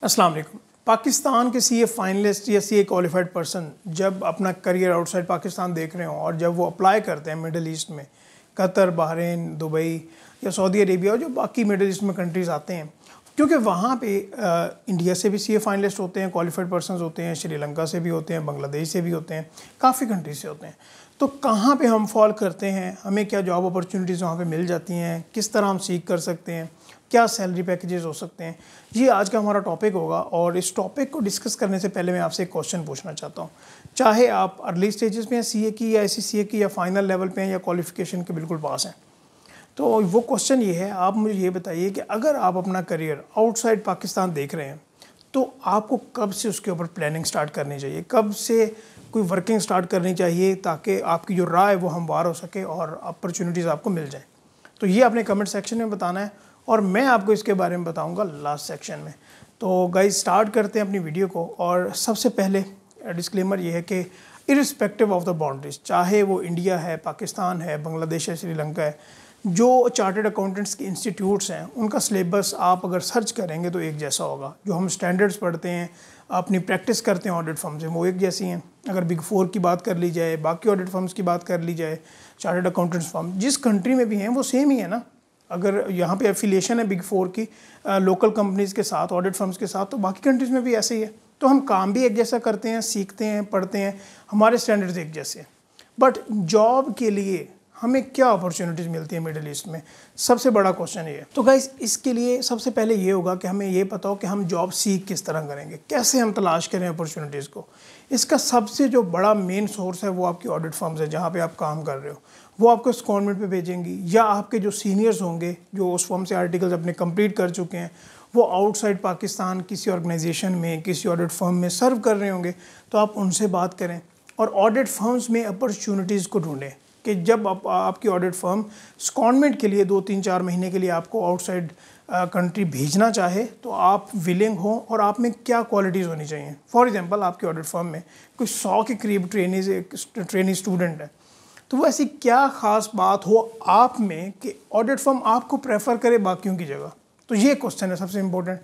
अस्सलाम वालेकुम। पाकिस्तान के सीए फाइनलिस्ट या सीए क्वालिफाइड पर्सन जब अपना करियर आउटसाइड पाकिस्तान देख रहे हों और जब वो अप्लाई करते हैं मिडल ईस्ट में, कतर, बहरीन, दुबई या सऊदी अरेबिया, जो बाकी मिडल ईस्ट में कंट्रीज़ आते हैं, क्योंकि वहाँ पे इंडिया से भी सीए फाइनलिस्ट होते हैं, क्वालिफाइड पर्सन होते हैं, श्रीलंका से भी होते हैं, बांग्लादेश से भी होते हैं, काफ़ी कंट्रीज से होते हैं। तो कहाँ पे हम फॉल करते हैं, हमें क्या जॉब अपॉर्चुनिटीज़ वहाँ पे मिल जाती हैं, किस तरह हम सीख कर सकते हैं, क्या सैलरी पैकेजेस हो सकते हैं, ये आज का हमारा टॉपिक होगा। और इस टॉपिक को डिस्कस करने से पहले मैं आपसे एक क्वेश्चन पूछना चाहता हूँ। चाहे आप अर्ली स्टेजेस में हैं सीए की, या ऐसी सीए की, या फाइनल लेवल पे हैं, या क्वालिफिकेशन के बिल्कुल पास हैं, तो वो क्वेश्चन ये है, आप मुझे ये बताइए कि अगर आप अपना करियर आउटसाइड पाकिस्तान देख रहे हैं तो आपको कब से उसके ऊपर प्लानिंग स्टार्ट करनी चाहिए, कब से कोई वर्किंग स्टार्ट करनी चाहिए, ताकि आपकी जो राय है वो हमवार हो सके और अपॉर्चुनिटीज़ आपको मिल जाए। तो ये आपने कमेंट सेक्शन में बताना है और मैं आपको इसके बारे में बताऊंगा लास्ट सेक्शन में। तो गाइस स्टार्ट करते हैं अपनी वीडियो को। और सबसे पहले डिस्क्लेमर ये है कि इरिस्पेक्टिव ऑफ द बाउंड्रीज, चाहे वो इंडिया है, पाकिस्तान है, बांग्लादेश है, श्रीलंका है, जो चार्टर्ड अकाउंटेंट्स के इंस्टीट्यूट्स हैं उनका सिलेबस आप अगर सर्च करेंगे तो एक जैसा होगा। जो हम स्टैंडर्ड्स पढ़ते हैं, अपनी प्रैक्टिस करते हैं ऑडिट फर्म से, वो एक जैसी हैं। अगर बिग फोर की बात कर ली जाए, बाकी ऑडिट फर्म्स की बात कर ली जाए, चार्टर्ड अकाउंटेंट्स फर्म जिस कंट्री में भी हैं वो सेम ही है ना। अगर यहाँ पे एफिलिएशन है बिग फोर की लोकल कंपनीज़ के साथ, ऑडिट फर्म्स के साथ, तो बाकी कंट्रीज़ में भी ऐसे ही है। तो हम काम भी एक जैसा करते हैं, सीखते हैं, पढ़ते हैं, हमारे स्टैंडर्ड्स एक जैसे हैं। बट जॉब के लिए हमें क्या अपॉर्चुनिटीज़ मिलती है मिडिल ईस्ट में, सबसे बड़ा क्वेश्चन ये है। तो गाइस इसके लिए सबसे पहले ये होगा कि हमें ये पता हो कि हम जॉब सीख किस तरह करेंगे, कैसे हम तलाश करें अपॉर्चुनिटीज़ को। इसका सबसे जो बड़ा मेन सोर्स है वो आपकी ऑडिट फर्म्स है, जहाँ पे आप काम कर रहे हो। वो आपको सेकंडमेंट पे भेजेंगी, या आपके जो सीनियर्स होंगे जो उस फर्म से आर्टिकल्स अपने कंप्लीट कर चुके हैं, वो आउटसाइड पाकिस्तान किसी ऑर्गेनाइजेशन में, किसी ऑडिट फर्म में सर्व कर रहे होंगे, तो आप उनसे बात करें और ऑडिट फर्म्स में अपॉर्चुनिटीज़ को ढूंढें कि जब आपकी ऑडिट फर्म सेकंडमेंट के लिए 2-3-4 महीने के लिए आपको आउटसाइड कंट्री भेजना चाहे तो आप विलिंग हो और आप में क्या क्वालिटीज़ होनी चाहिए। फॉर एग्जांपल आपकी ऑडिट फर्म में कोई 100 के करीब ट्रेनी स्टूडेंट है, तो वो ऐसी क्या ख़ास बात हो आप में कि ऑडिट फर्म आपको प्रेफर करे बाकियों की जगह। तो ये क्वेश्चन है सबसे इम्पोर्टेंट।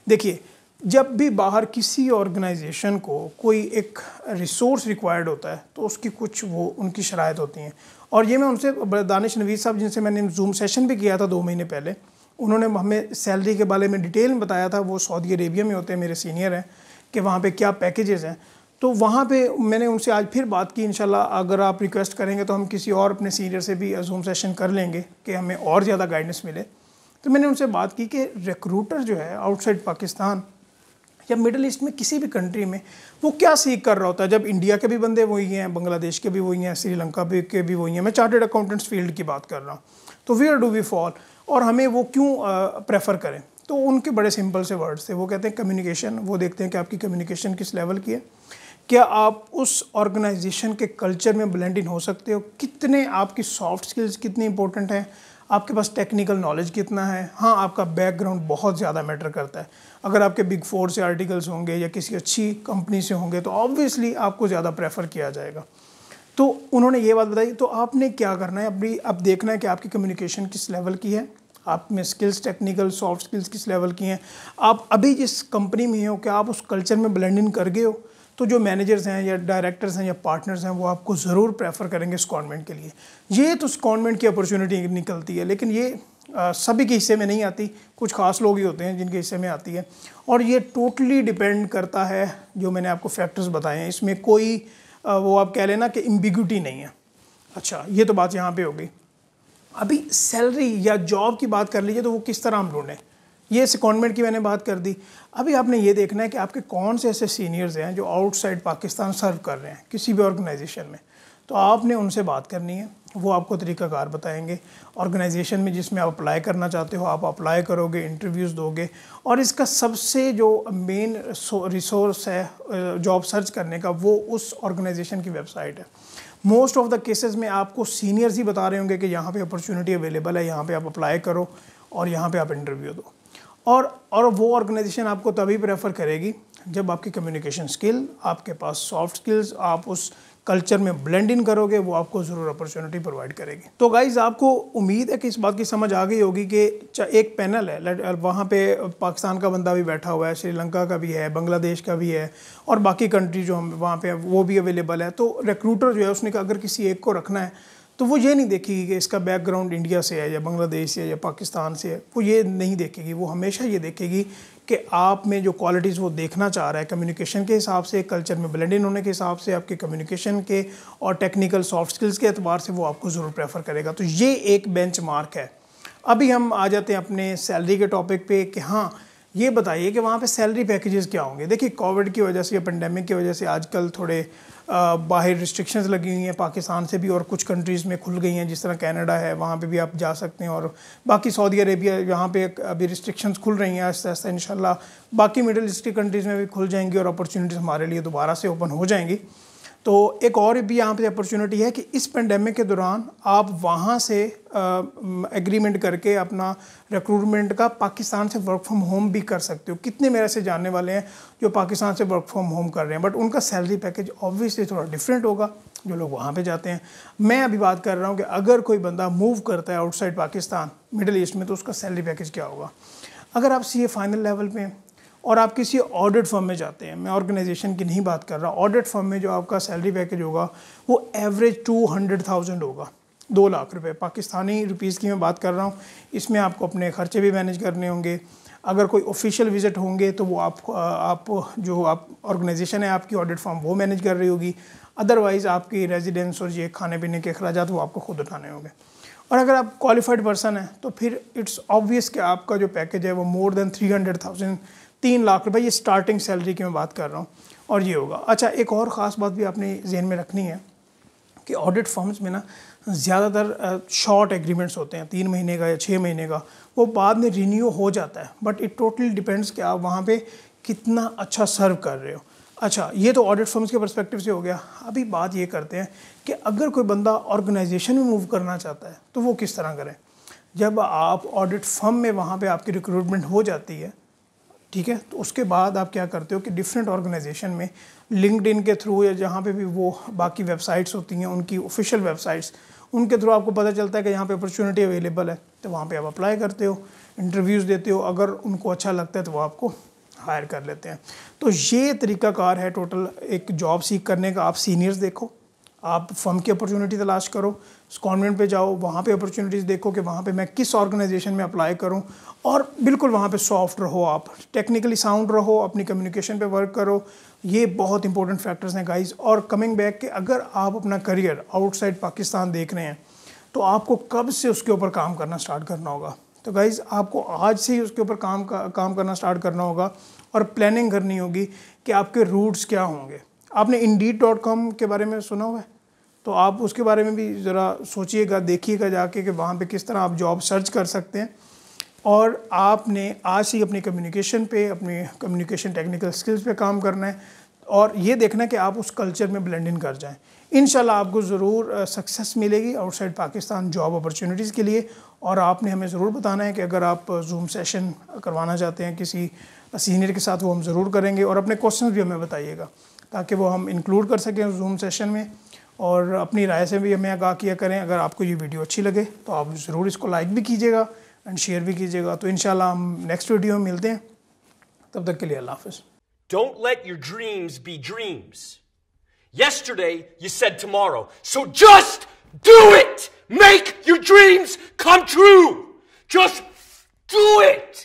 देखिए, जब भी बाहर किसी ऑर्गेनाइजेशन को कोई एक रिसोर्स रिक्वायर्ड होता है तो उसकी कुछ वो उनकी शराइत होती हैं। और ये मैं उनसे, दानिश नवीद साहब जिनसे मैंने जूम सेशन भी किया था 2 महीने पहले, उन्होंने हमें सैलरी के बारे में डिटेल में बताया था। वो सऊदी अरेबिया में होते हैं, मेरे सीनियर हैं, कि वहाँ पे क्या पैकेजेस हैं। तो वहाँ पे मैंने उनसे आज फिर बात की। इंशाल्लाह अगर आप रिक्वेस्ट करेंगे तो हम किसी और अपने सीनियर से भी जूम सेशन कर लेंगे कि हमें और ज़्यादा गाइडेंस मिले। तो मैंने उनसे बात की कि रिक्रूटर जो है आउटसाइड पाकिस्तान या मिडिल ईस्ट में किसी भी कंट्री में वो क्या सीख कर रहा होता है। जब इंडिया के भी बंदे वही हैं, बांग्लादेश के भी वही हैं, श्रीलंका के भी वही हैं, मैं चार्टर्ड अकाउंटेंट्स फील्ड की बात कर रहा हूँ, तो वेयर डू वी फॉल और हमें वो क्यों प्रेफर करें। तो उनके बड़े सिंपल से वर्ड्स थे। वो कहते हैं कम्युनिकेशन, वो देखते हैं कि आपकी कम्युनिकेशन किस लेवल की है, क्या आप उस ऑर्गेनाइजेशन के कल्चर में ब्लेंड इन हो सकते हो, कितने आपकी सॉफ्ट स्किल्स कितनी इंपॉर्टेंट हैं, आपके पास टेक्निकल नॉलेज कितना है। हाँ, आपका बैकग्राउंड बहुत ज़्यादा मैटर करता है। अगर आपके बिग फोर से आर्टिकल्स होंगे या किसी अच्छी कंपनी से होंगे तो ऑब्वियसली आपको ज़्यादा प्रेफर किया जाएगा। तो उन्होंने ये बात बताई। तो आपने क्या करना है, अभी अब देखना है कि आपकी कम्युनिकेशन किस लेवल की है, आप में स्किल्स, टेक्निकल सॉफ्ट स्किल्स किस लेवल की हैं, आप अभी जिस कंपनी में हो क्या आप उस कल्चर में ब्लेंड इन कर गए हो। तो जो मैनेजर्स हैं या डायरेक्टर्स हैं या पार्टनर्स हैं वो आपको ज़रूर प्रेफर करेंगे सेकंडमेंट के लिए। ये तो सेकंडमेंट की अपॉर्चुनिटी निकलती है, लेकिन ये सभी के हिस्से में नहीं आती। कुछ खास लोग ही होते हैं जिनके हिस्से में आती है। और ये टोटली डिपेंड करता है, जो मैंने आपको फैक्टर्स बताए हैं, इसमें कोई वो आप कह लेना कि एम्बिग्यूटी नहीं है। अच्छा, ये तो बात यहाँ पे हो गई। अभी सैलरी या जॉब की बात कर लीजिए तो वो किस तरह हम ढूंढें, ये सेकंडमेंट की मैंने बात कर दी। अभी आपने ये देखना है कि आपके कौन से ऐसे सीनियर्स हैं जो आउटसाइड पाकिस्तान सर्व कर रहे हैं किसी भी ऑर्गेनाइजेशन में। तो आपने उनसे बात करनी है, वो आपको तरीक़ाकार बताएंगे। ऑर्गेनाइजेशन में जिसमें आप अप्लाई करना चाहते हो आप अप्लाई करोगे, इंटरव्यूज़ दोगे। और इसका सबसे जो मेन रिसोर्स है जॉब सर्च करने का, वो उस ऑर्गेनाइजेशन की वेबसाइट है। मोस्ट ऑफ द केसेस में आपको सीनियर्स ही बता रहे होंगे कि यहाँ पे अपॉर्चुनिटी अवेलेबल है, यहाँ पे आप अप्लाई करो और यहाँ पे आप इंटरव्यू दो। और वो ऑर्गेनाइजेशन आपको तभी प्रेफर करेगी जब आपकी कम्युनिकेशन स्किल, आपके पास सॉफ्ट स्किल्स, आप उस कल्चर में ब्लेंड इन करोगे, वो आपको ज़रूर अपॉर्चुनिटी प्रोवाइड करेगी। तो गाइज़, आपको उम्मीद है कि इस बात की समझ आ गई होगी कि एक पैनल है, वहाँ पे पाकिस्तान का बंदा भी बैठा हुआ है, श्रीलंका का भी है, बांग्लादेश का भी है, और बाकी कंट्री जो हम वहाँ पे वो भी अवेलेबल है। तो रिक्रूटर जो है उसने अगर किसी एक को रखना है तो वो ये नहीं देखेगी कि इसका बैकग्राउंड इंडिया से है या बांग्लादेश से है या पाकिस्तान से है, वो ये नहीं देखेगी। वो हमेशा ये देखेगी कि आप में जो क्वालिटीज़ वो देखना चाह रहा है कम्युनिकेशन के हिसाब से, कल्चर में ब्लेंड इन होने के हिसाब से, आपके कम्युनिकेशन के और टेक्निकल सॉफ्ट स्किल्स के एतबार से वो आपको ज़रूर प्रेफर करेगा। तो ये एक बेंचमार्क है। अभी हम आ जाते हैं अपने सैलरी के टॉपिक पे कि हाँ, ये बताइए कि वहाँ पे सैलरी पैकेजेस क्या होंगे। देखिए, कोविड की वजह से या पेंडेमिक की वजह से आजकल थोड़े बाहर रिस्ट्रिक्शंस लगी हुई हैं पाकिस्तान से भी, और कुछ कंट्रीज़ में खुल गई हैं, जिस तरह कनाडा है, वहाँ पे भी आप जा सकते हैं, और बाकी सऊदी अरेबिया, यहाँ पे अभी रिस्ट्रिक्शंस खुल रही हैं आहिस्ता आहिस्ता। इंशाल्लाह बाकी मिडिल ईस्ट की कंट्रीज़ में भी खुल जाएंगी और अपॉर्चुनिटीज़ हमारे लिए दोबारा से ओपन हो जाएंगी। तो एक और भी यहाँ पे अपॉर्चुनिटी है कि इस पेंडेमिक के दौरान आप वहाँ से एग्रीमेंट करके अपना रिक्रूटमेंट का पाकिस्तान से वर्क फ्रॉम होम भी कर सकते हो। कितने मेरे से जानने वाले हैं जो पाकिस्तान से वर्क फ्रॉम होम कर रहे हैं, बट उनका सैलरी पैकेज ऑब्वियसली थोड़ा डिफरेंट होगा जो लोग वहाँ पे जाते हैं। मैं अभी बात कर रहा हूँ कि अगर कोई बंदा मूव करता है आउटसाइड पाकिस्तान मिडिल ईस्ट में, तो उसका सैलरी पैकेज क्या होगा। अगर आप CA फाइनल लेवल पे और आप किसी ऑडिट फर्म में जाते हैं, मैं ऑर्गेनाइजेशन की नहीं बात कर रहा, ऑडिट फर्म में जो आपका सैलरी पैकेज होगा वो एवरेज 200,000 होगा, 2 लाख रुपए पाकिस्तानी रुपीज़ की मैं बात कर रहा हूँ। इसमें आपको अपने खर्चे भी मैनेज करने होंगे। अगर कोई ऑफिशियल विजिट होंगे तो वो आप जो ऑर्गेनाइजेशन है आपकी ऑडिट फर्म वो मैनेज कर रही होगी। अदरवाइज़ आपकी रेजिडेंस और ये खाने पीने के अखराजात वो आपको खुद उठाने होंगे। और अगर आप क्वालिफाइड पर्सन है तो फिर इट्स ऑब्वियस कि आपका जो पैकेज है वो मोर देन 300,000, 3 लाख रुपए, ये स्टार्टिंग सैलरी की मैं बात कर रहा हूँ, और ये होगा। अच्छा, एक और ख़ास बात भी आपने जहन में रखनी है कि ऑडिट फर्म्स में ना ज़्यादातर शॉर्ट एग्रीमेंट्स होते हैं, 3 महीने का या 6 महीने का, वो बाद में रिन्यू हो जाता है, बट इट टोटली डिपेंड्स कि आप वहाँ पे कितना अच्छा सर्व कर रहे हो। अच्छा, ये तो ऑडिट फर्म्स के पर्सपेक्टिव से हो गया। अभी बात ये करते हैं कि अगर कोई बंदा ऑर्गेनाइजेशन में मूव करना चाहता है तो वो किस तरह करें। जब आप ऑडिट फर्म में वहाँ पे आपकी रिक्रूटमेंट हो जाती है, ठीक है, तो उसके बाद आप क्या करते हो कि डिफरेंट ऑर्गेनाइजेशन में लिंक्डइन के थ्रू या जहाँ पे भी वो बाकी वेबसाइट्स होती हैं, उनकी ऑफिशियल वेबसाइट्स, उनके थ्रू आपको पता चलता है कि यहाँ पे अपॉर्चुनिटी अवेलेबल है, तो वहाँ पे आप अप्लाई करते हो, इंटरव्यूज़ देते हो, अगर उनको अच्छा लगता है तो वो आपको हायर कर लेते हैं। तो ये तरीकाकार है टोटल एक जॉब सीख करने का। आप सीनियर्स देखो, आप फर्म की अपॉर्चुनिटी तलाश करो, कॉन्वेंट पे जाओ, वहाँ पे अपॉर्चुनिटीज़ देखो कि वहाँ पे मैं किस ऑर्गेनाइजेशन में अप्लाई करूँ, और बिल्कुल वहाँ पे सॉफ्ट रहो, आप टेक्निकली साउंड रहो, अपनी कम्युनिकेशन पे वर्क करो। ये बहुत इंपॉर्टेंट फैक्टर्स हैं गाइस। और कमिंग बैक कि अगर आप अपना करियर आउटसाइड पाकिस्तान देख रहे हैं तो आपको कब से उसके ऊपर काम करना स्टार्ट करना होगा। तो गाइज़, आपको आज से ही उसके ऊपर काम करना स्टार्ट करना होगा और प्लानिंग करनी होगी कि आपके रूट्स क्या होंगे। आपने Indeed.com के बारे में सुना हुआ है, तो आप उसके बारे में भी ज़रा सोचिएगा, देखिएगा जाके कि वहाँ पे किस तरह आप जॉब सर्च कर सकते हैं। और आपने आज से अपनी कम्युनिकेशन पे, अपनी कम्युनिकेशन टेक्निकल स्किल्स पे काम करना है, और ये देखना है कि आप उस कल्चर में ब्लेंड इन कर जाएं। इंशाल्लाह आपको ज़रूर सक्सेस मिलेगी आउटसाइड पाकिस्तान जॉब अपॉर्चुनिटीज़ के लिए। और आपने हमें ज़रूर बताना है कि अगर आप जूम सेशन करवाना चाहते हैं किसी सीनियर के साथ, वो हम ज़रूर करेंगे, और अपने क्वेश्चन भी हमें बताइएगा ताकि वो हम इंक्लूड कर सकें जूम सेशन में। और अपनी राय से भी हमें आगाह किया करें। अगर आपको ये वीडियो अच्छी लगे तो आप ज़रूर इसको लाइक भी कीजिएगा एंड शेयर भी कीजिएगा। तो इंशाल्लाह हम नेक्स्ट वीडियो में मिलते हैं, तब तक के लिए अल्लाह हाफ़िज़। Don't let your dreams be dreams. Yesterday you said tomorrow, so just do it! Make your dreams come true! Just do it!